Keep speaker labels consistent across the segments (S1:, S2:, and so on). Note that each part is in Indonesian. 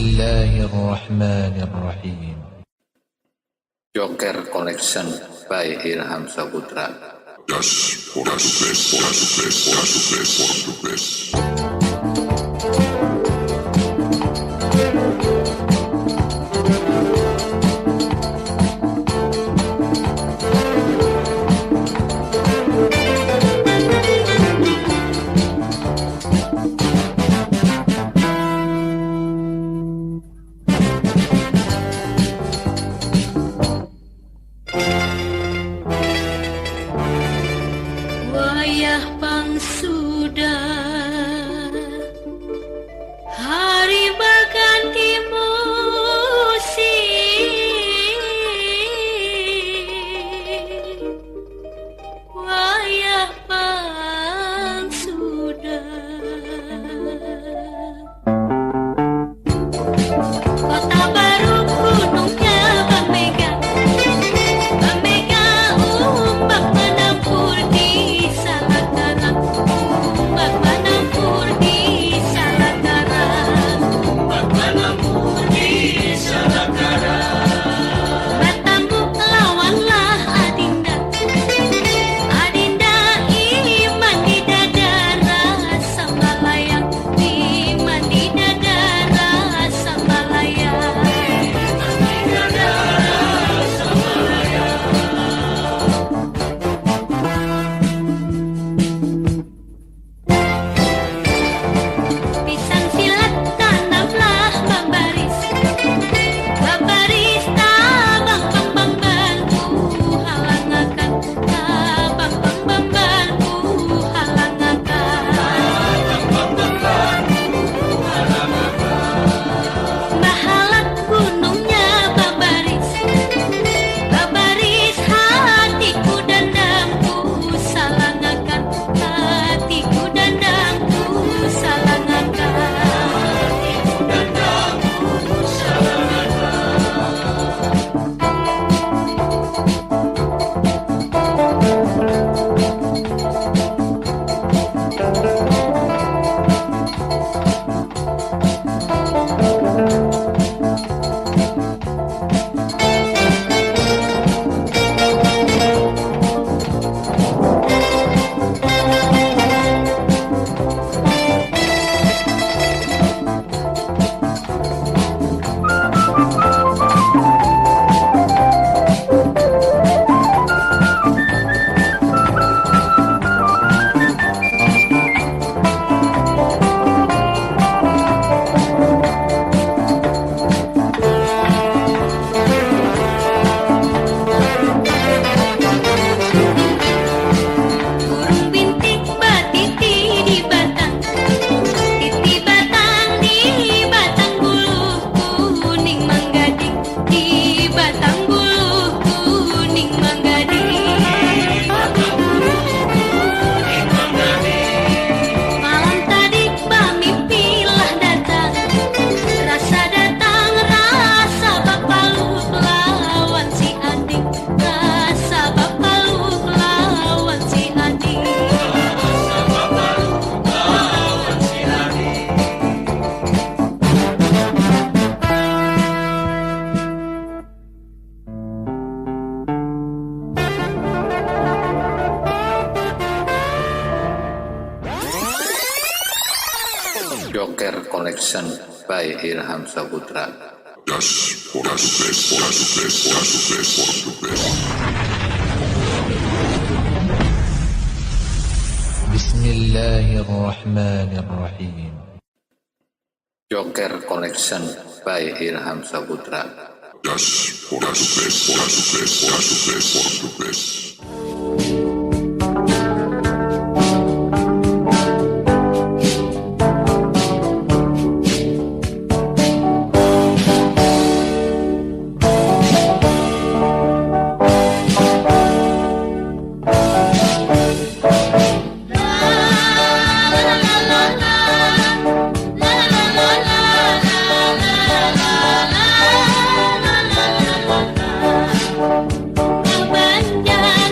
S1: Bismillahirrahmanirrahim.
S2: Joker Collection by Ilham Saputra.
S3: Just for the best.
S4: Wayah pang sudah, hari berganti musim. Wayah pang sudah, kota baru gunungnya Bamega, Bamega umbak menampur di Salakara, umbak menampur di Salakara, umbak menampur di Salakara. Matamu lawanlah Adinda, Adinda iman di dada rasa malayang, iman di dada rasa malayang, iman di dada rasa malayang. Pisang silat tanamlah babaris, babaris tabang bang bantu halangakan, tabang bang bantu halangakan, tabang bang bantu halangakan. Bahalat gunungnya babaris, babaris hatiku dandangku salangakan, hatiku dandangku salangakan, hatiku dandangku burung bintik batiti di batang, titi batang di batang buluh kuning manggading, di batang buluh kuning manggading, batang buluh kuning manggading. Malam tadi pamimpilah datang, rasa datang rasa bapaluh lawan si Ading, rasa bapaluh lawan si Ading, rasa bapaluh lawan si Ading.
S2: Joker Collection by Ilham Saputra.
S3: Just for the best.
S1: Bismillahirrahmanirrahim.
S2: Joker Collection by Ilham Saputra.
S3: Just for the best.
S4: Banjar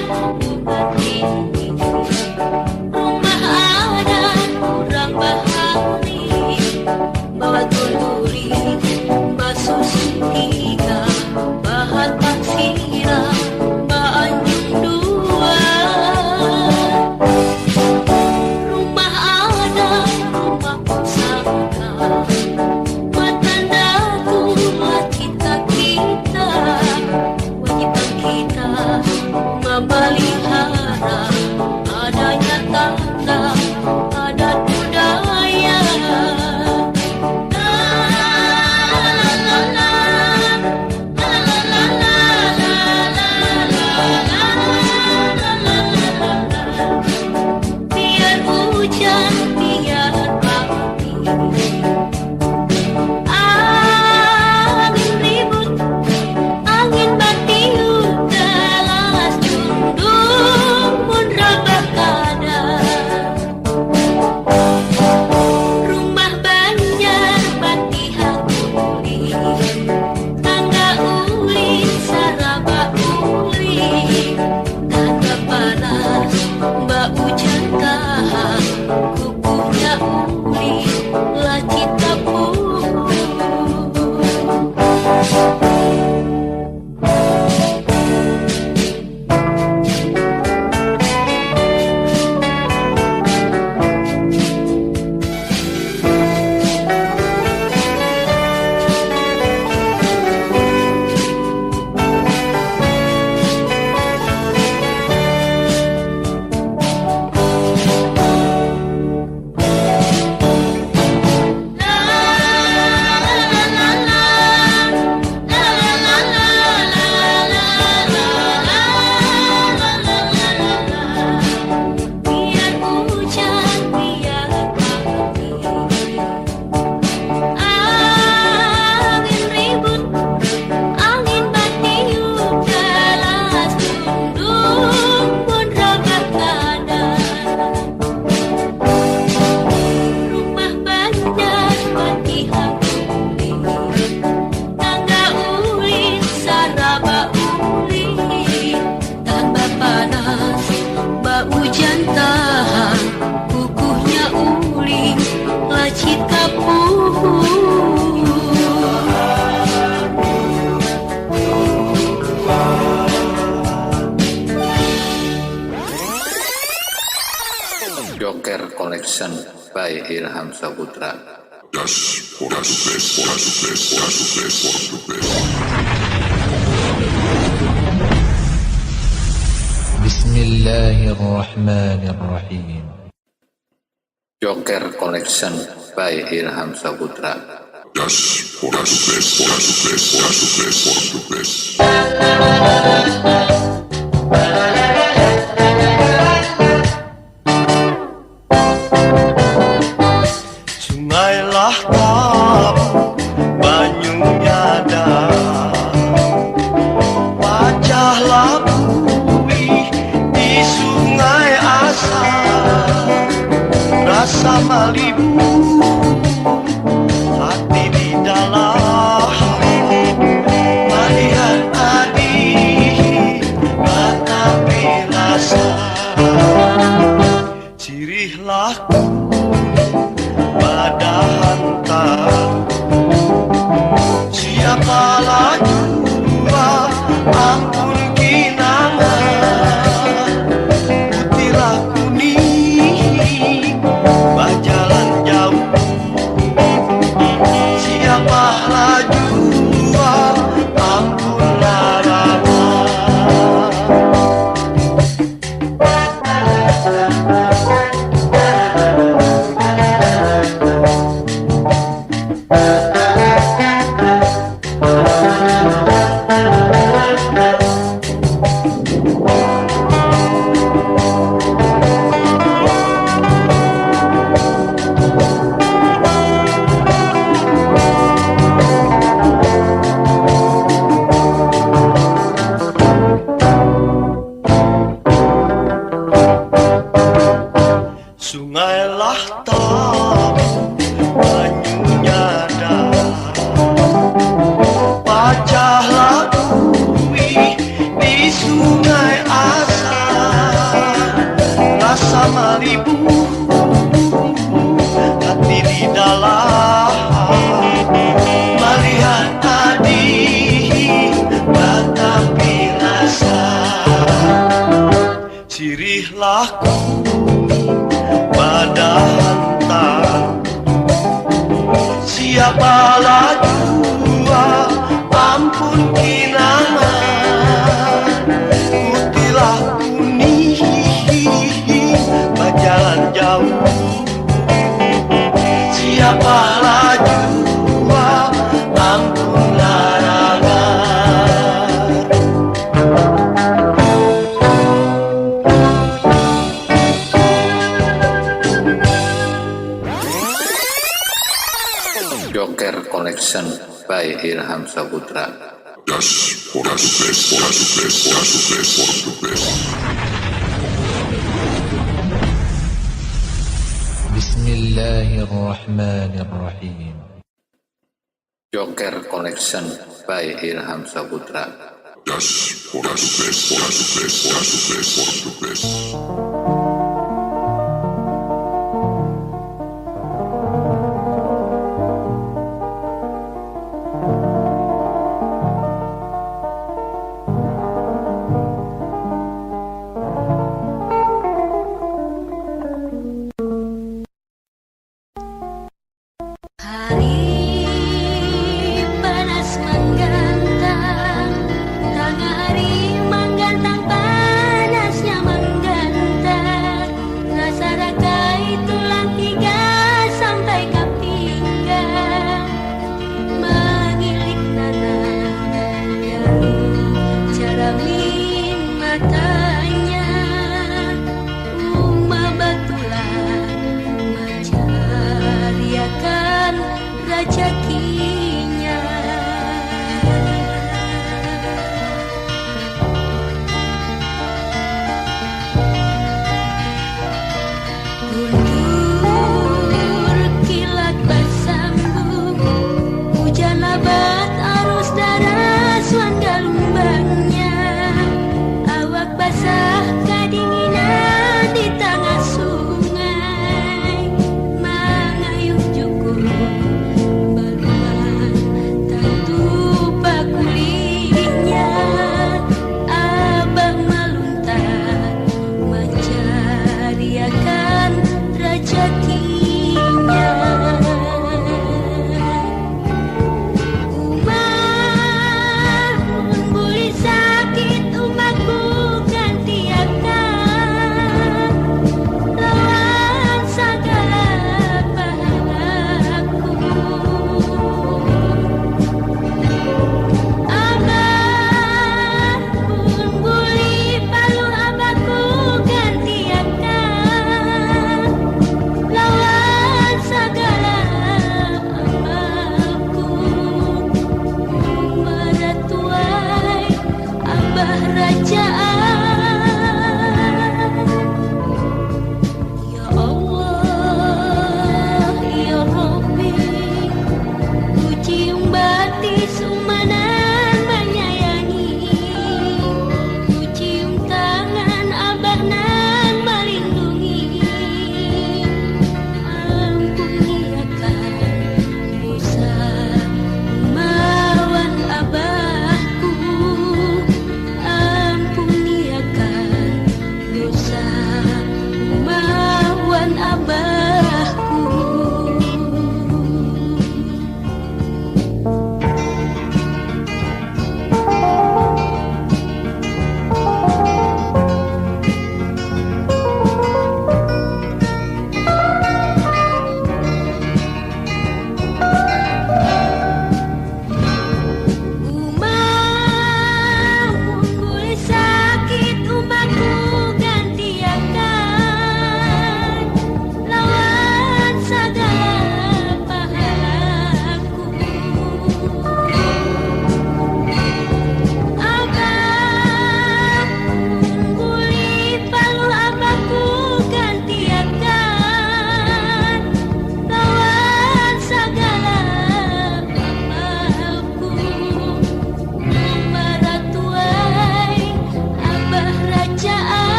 S2: Joker Collection by Ilham Saputra.
S3: Just for the best, for the best, for the best, for the best.
S1: Bismillahirrahmanirrahim.
S2: Joker Collection by Ilham Saputra.
S3: Just for the best, for the best, for the best, for the best.
S5: Sungailah tahu banyunya ada, pecahlah buih di sungai asal, rasa malibu hati di dalam, melihat adik tetapi rasa sirihlah pada hantar. Siapa lagi ampun kinangan, putihlah kuning berjalan jauh. Siapa laju ampun larangan. Sungailah tahu banyunya ada, pecahlah buih di sungai asal, rasa malibu hati di dalam, melihat adik tetapi rasa sirihlah pada hantar. Siapa lagi ampun kinangan, putihlah kuning berjalan jauh. Siapa lagi ampun larangan.
S2: Joker Collection by Ilham Saputra.
S3: Just for the best, for the best, for the best, for the best.
S1: Bismillahirrahmanirrahim.
S2: Joker Collection by Ilham Saputra.
S3: Just for the best, for the best, for the best, for the best.
S4: Hari panas menggantang, tengah hari menggantang, panasnya menggantang. Rasa ragai tulang iga sampai ke pinggang, mengilik nanang yang ceramin matanya. Uma batulan mencariakan rezekinya. Guntur kilat bersambung, hujan lebat arus deras wan gelombangnya. Awak basah kedinginan di tengah sungai, mengayuh jukur beruang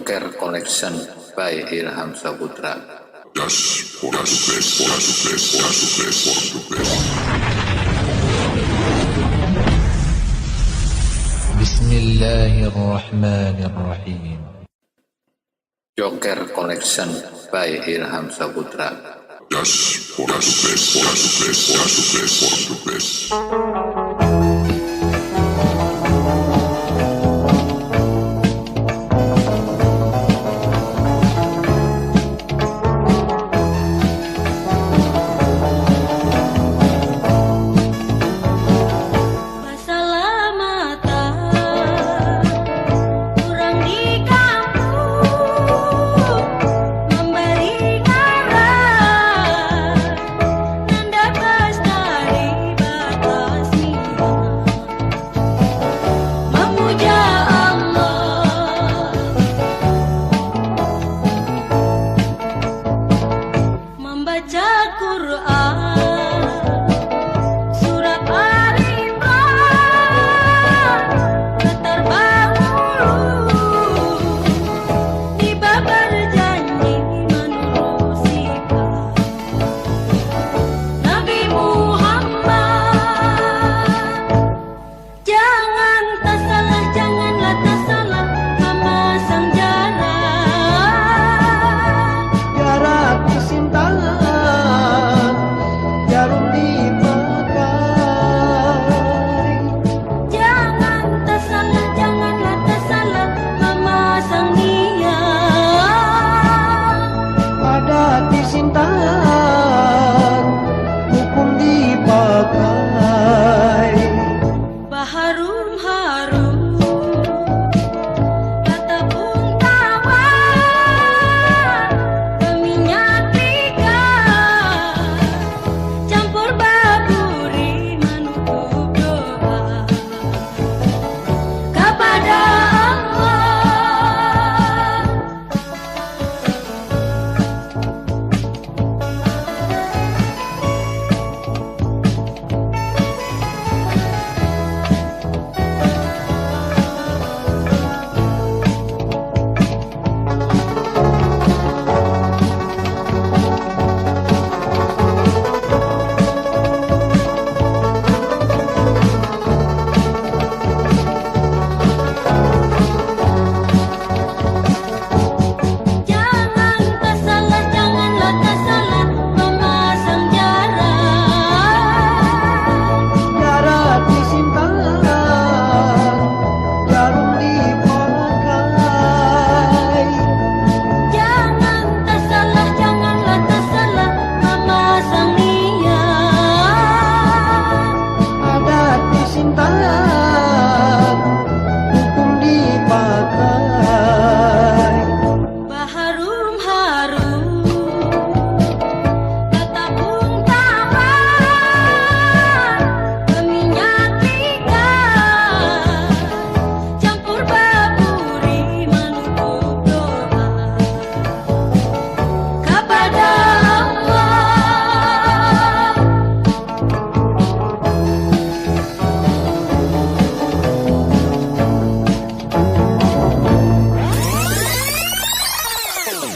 S2: Joker Collection by Ilham Saputra.
S3: Just for us, best, for us, best, for us, best, for the best.
S1: Bismillahirrahmanirrahim.
S2: Joker Collection by Ilham Saputra.
S3: Just for us, best, for us, best, for us, best, for the best.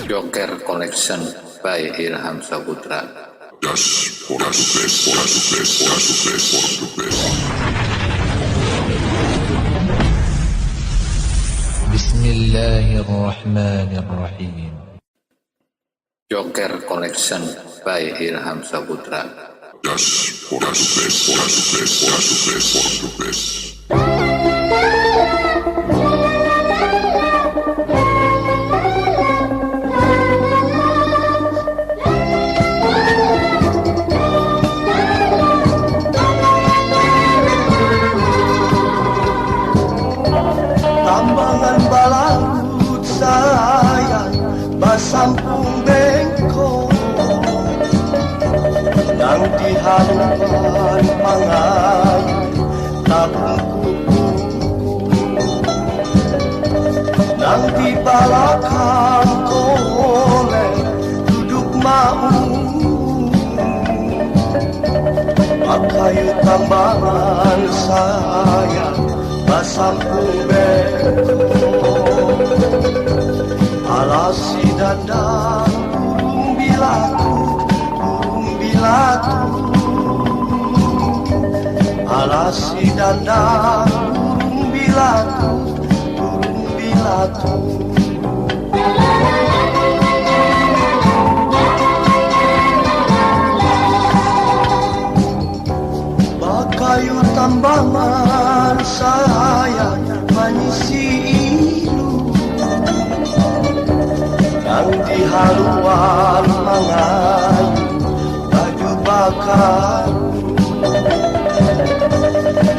S2: Joker Collection by Ilham Saputra.
S3: Just for us, best, for us, best, for us, best, for the best.
S1: Bismillahirrahmanirrahim.
S2: Joker Collection by Ilham Saputra.
S3: Just for us, best, for us, best, for us, best, for the best.
S5: Tambangan balaut sayang basampung bengkok nang di halaman pangai tabung kuku nang di balakang kole duduk mau pakai tambangan sayang basampung bengkok Alasi dandang burung bilatu, burung bilatu. Alasi dandang burung bilatu, burung bilatu. Bakayu tambangan saya manyisi ilu, yang di haluan mangayu baju bakar,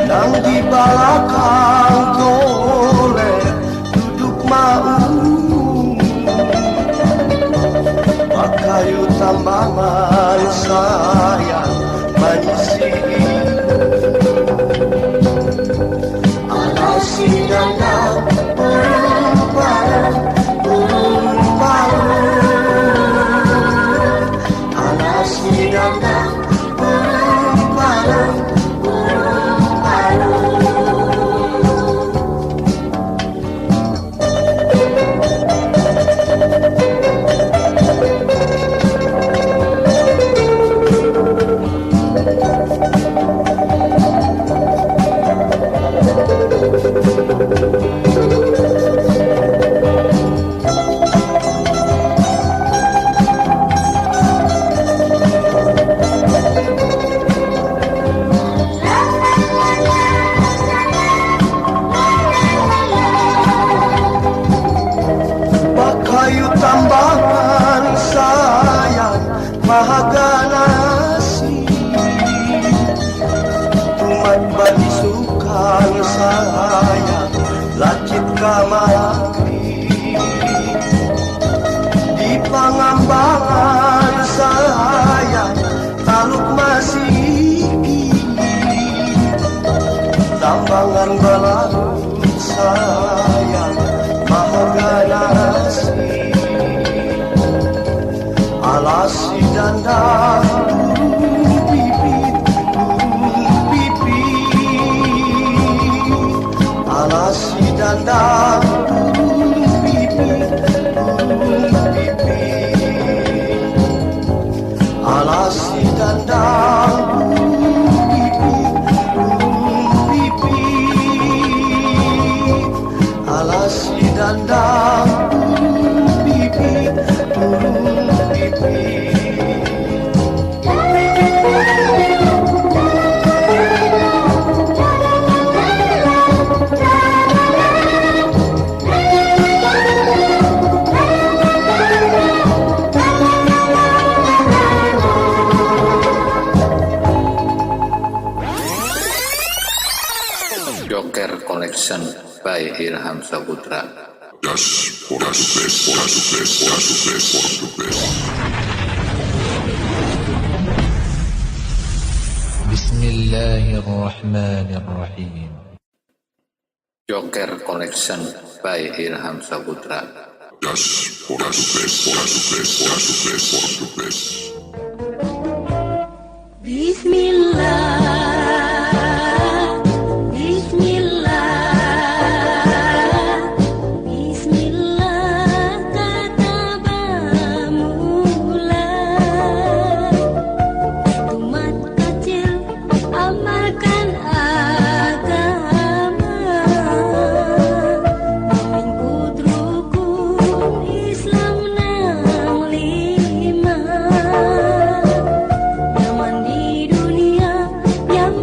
S5: yang di balakang golek duduk mau. Bakayu tambangan saya manyisi alasi dandang burung parang, burung parang. Alasi dandang burung parang, burung parang. Bakayu tambangan sayang mahaganasi, umat bagi sukan sayang lacit kamari. Di pangambangan sayang taluk masigi, tambangan balarut sayang mahaganasi. Alasi dandang burung pipit, burung pipit. Alasi dandang burung pipit, burung pipit. Alasi dandang burung pipit, burung pipit. Alasi dandang burung pipit, burung pipit.
S2: Joker Collection by Irham Saputra.
S3: Just for the best, for the best, for the best, for the best.
S1: Bismillahirrahmanirrahim.
S2: Joker Collection by Irham Saputra.
S3: Just for the best, for the best, for the best, for the best.
S4: Bismillah, Bismillah, Bismillah kata bamula. Umat kecil amalkan agama, minggu rukun Islam nang lima. Nyaman di dunia yang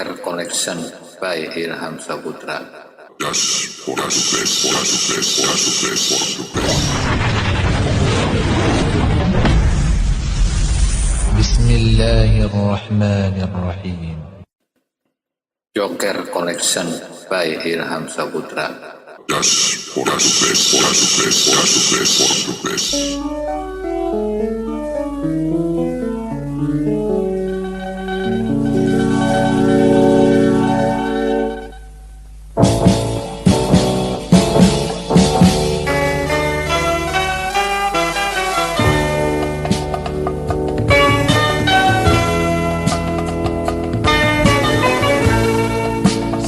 S2: Joker Collection by Ilham Saputra.
S3: Just for us, best, for us, best, for us, best, for the best.
S1: بسم الله الرحمن الرحيم.
S2: Joker Collection by Ilham Saputra.
S3: Just for us, best, for us, best, for us, best, for the best.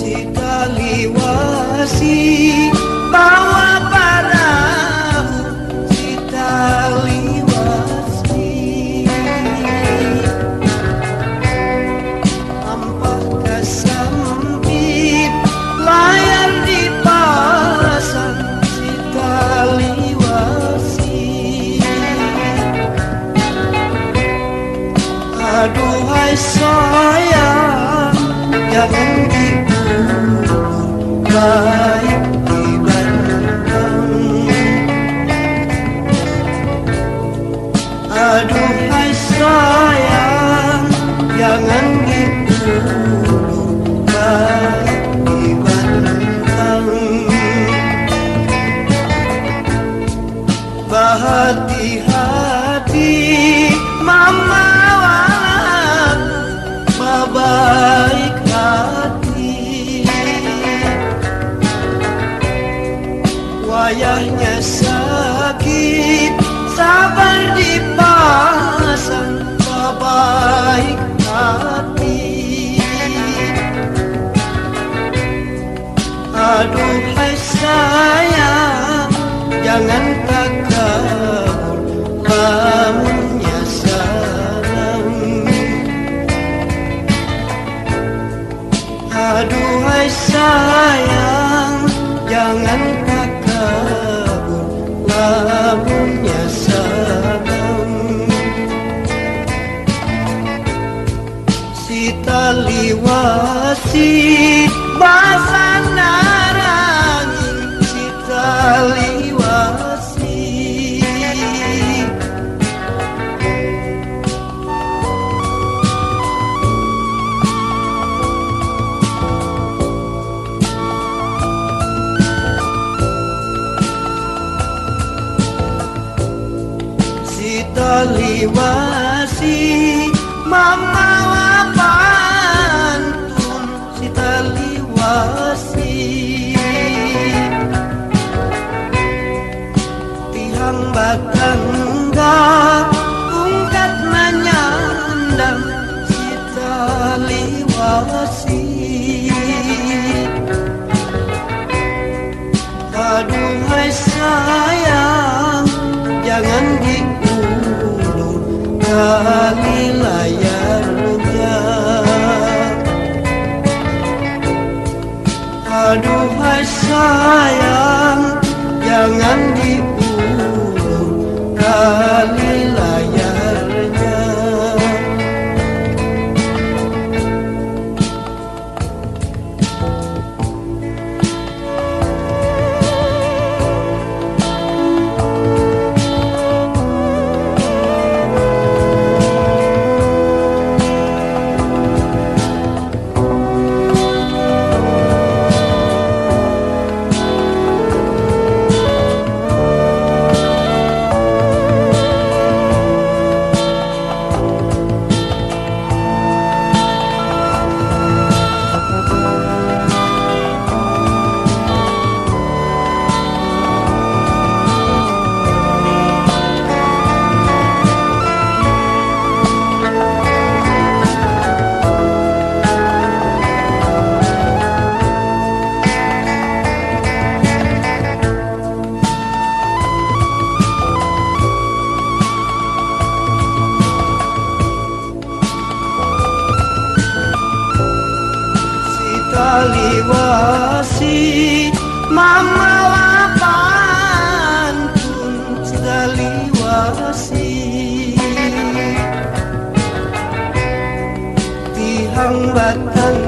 S5: Si tali wasi bawa padamu, si tali wasi ampah kesempit layar dipasang, si tali wasi. Aduhai sayang, jangan dibunuh baik dibandang. Aduhai sayang, jangan dibunuh baik dibandang. Bahati-hati mama baik hati, wayahnya sakit sabar dipasang, baik hati. Aduhai sayang, jangan takabur lamunnya sarang. Aduhai sayang, jangan takabur lamunnya sarang. Si tali wasi basa narangin, si tali wasi. Si tali wasi mama pantun, si tali wasi tihang batangga ungkat menyandang, si tali wasi. Aduhai sayang, jangan diulur kali layarnya. Aduhai sayang, jangan diulur kali layarnya. wasi mama pantun sekali wasi tihang batang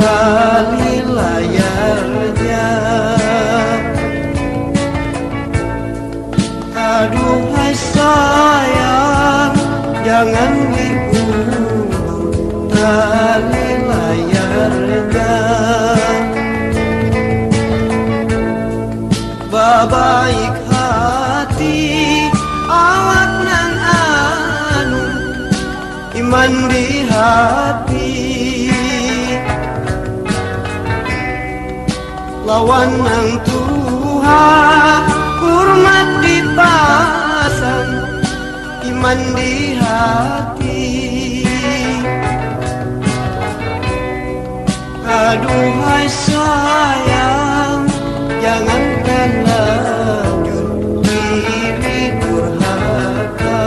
S5: tali layarnya. Aduhai sayang, jangan diulur tali layarnya. Babaik hati awak nang anu iman di hati, lawan nang Tuhan hormat dipasang iman di hati. Aduhai sayang, jangan lanjut diri durhaka.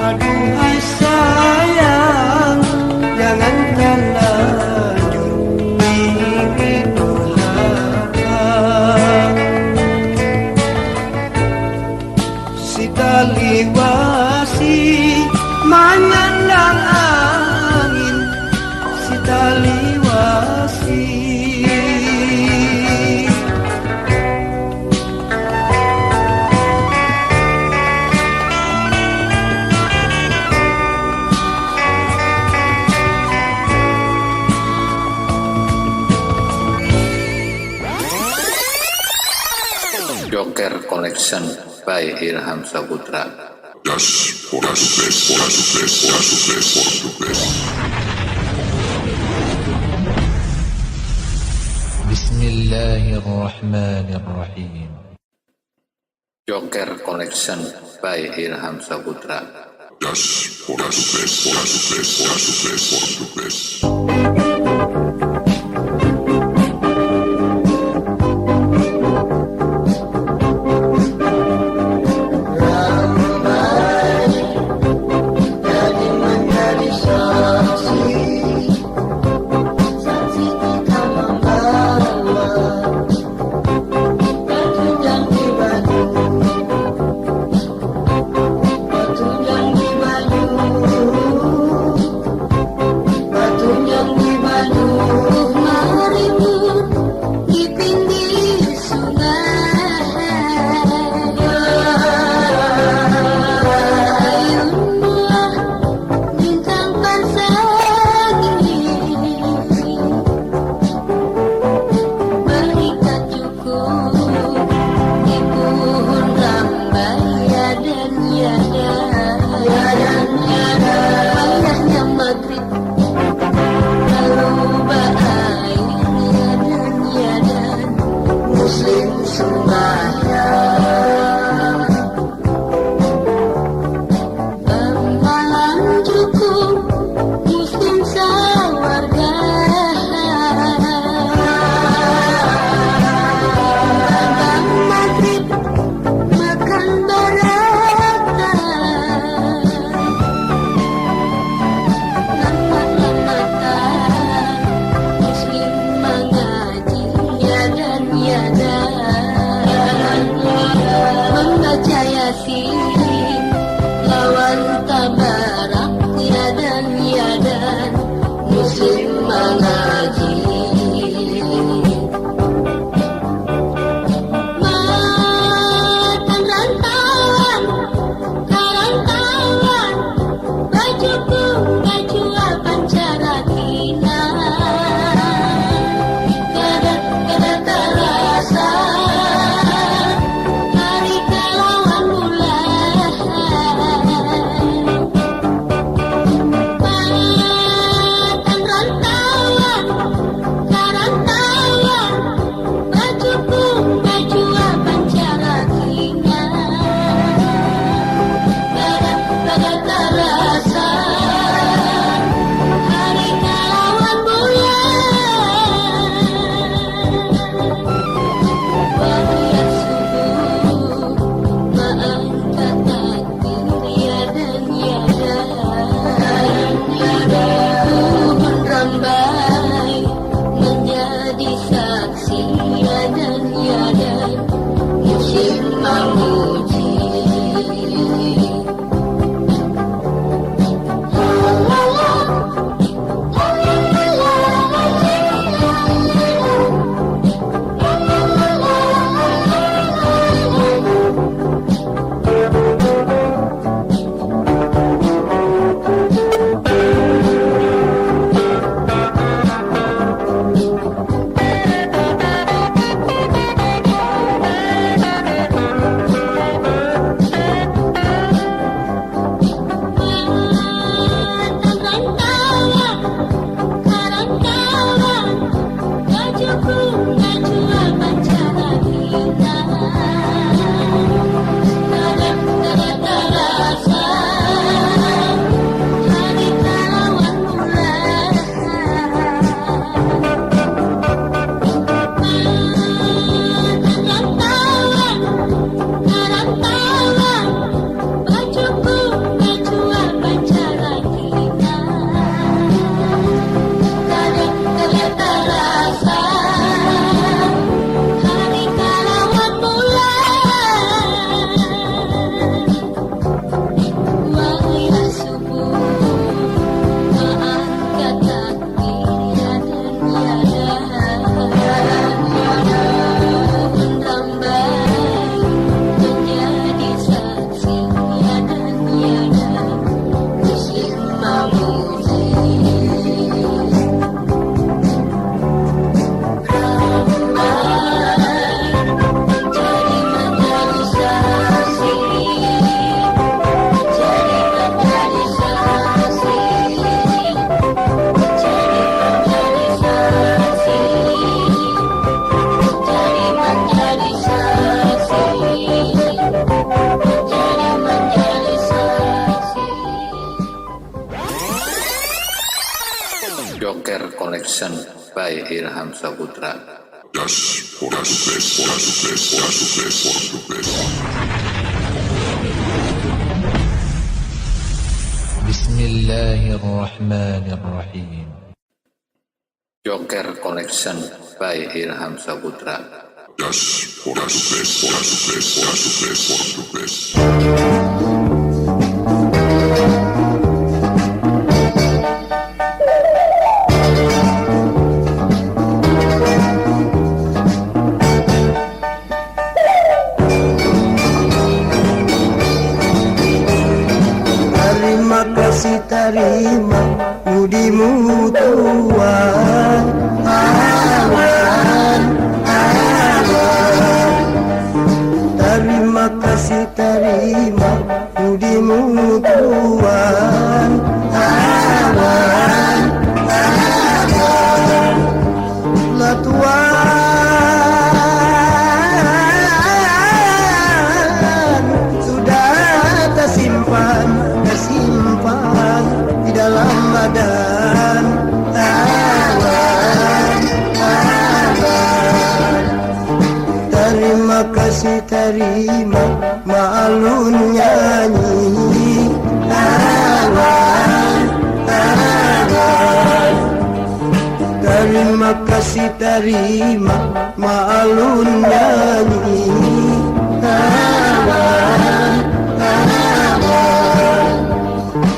S5: Aduhai sayang, jangan lanjut diri durhaka. Si taliwasi menyandang angin, si taliwasi.
S2: Joker Collection by Irham Saputra.
S3: Just for us, best, for us, best, for us, best, for us, best.
S1: بسم الله الرحمن الرحيم.
S2: Joker Collection by Irham Saputra.
S3: Just for us, best, for us, best, for us, best, for us, best.
S6: Batunya
S2: Joker Collection by Ilham Saputra.
S3: Just for us, best, for us, best, for us, best, for the best.
S1: Bismillahirrahmanirrahim.
S2: Joker Collection by Ilham Saputra.
S3: Just for us, best, for us, best, for us, best, for the best.
S5: Terima kasih terima budimu Tuhan. Awan, awan. Terima kasih terima budimu Tuhan. Awan, awan. Lah Tuhan sudah tersimpan di dalam badan. Awan, awan. Terima kasih terima ma'alun nyanyi. Awan, awan. Terima kasih terima ma'alun nyanyi. Awan, awan.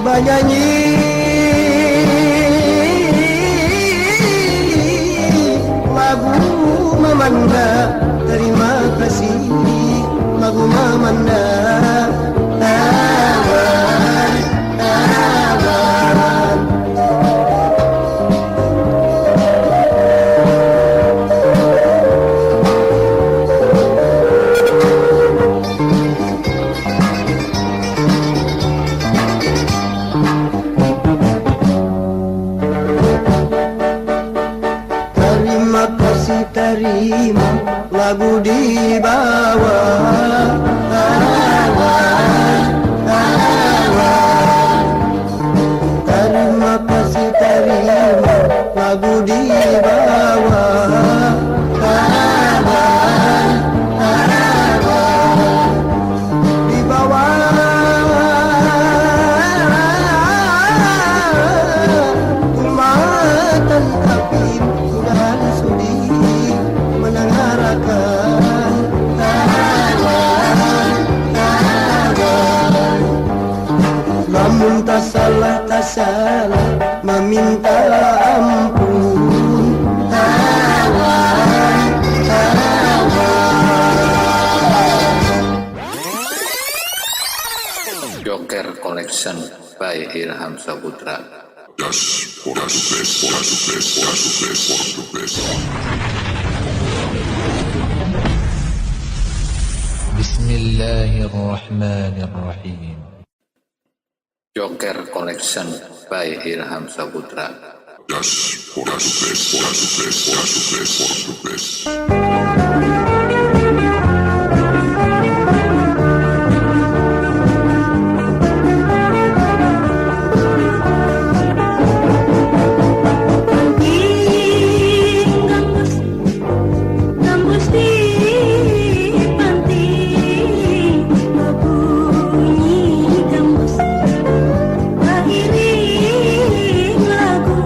S5: Bernyanyi lagu memanda. Terima kasih lagu memanda. Awan, awan. Terima kasih terima lagu di bawah. Awan, awan. Terima kasih terima lagu di bawah. Awan, awan. Di bawah umatan tapi sudah sudi menangarakan. Awan, awan. Namun tak salah meminta ampun. Awan, awan.
S2: Joker Collection by Ilham Saputra.
S3: Just for us, best, for us, best, for us, best, for the best.
S1: Bismillahirrahmanirrahim.
S2: Joker Collection by Ilham Saputra.
S3: Just for us, best, for us, best, for us, best, for the best.
S4: Gambus di panti berbunyi gambus, beriring lagu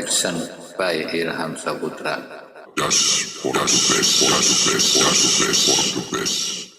S2: Connection by Ilham Saputra.
S3: Just for the best, for the best, for the best, for the best.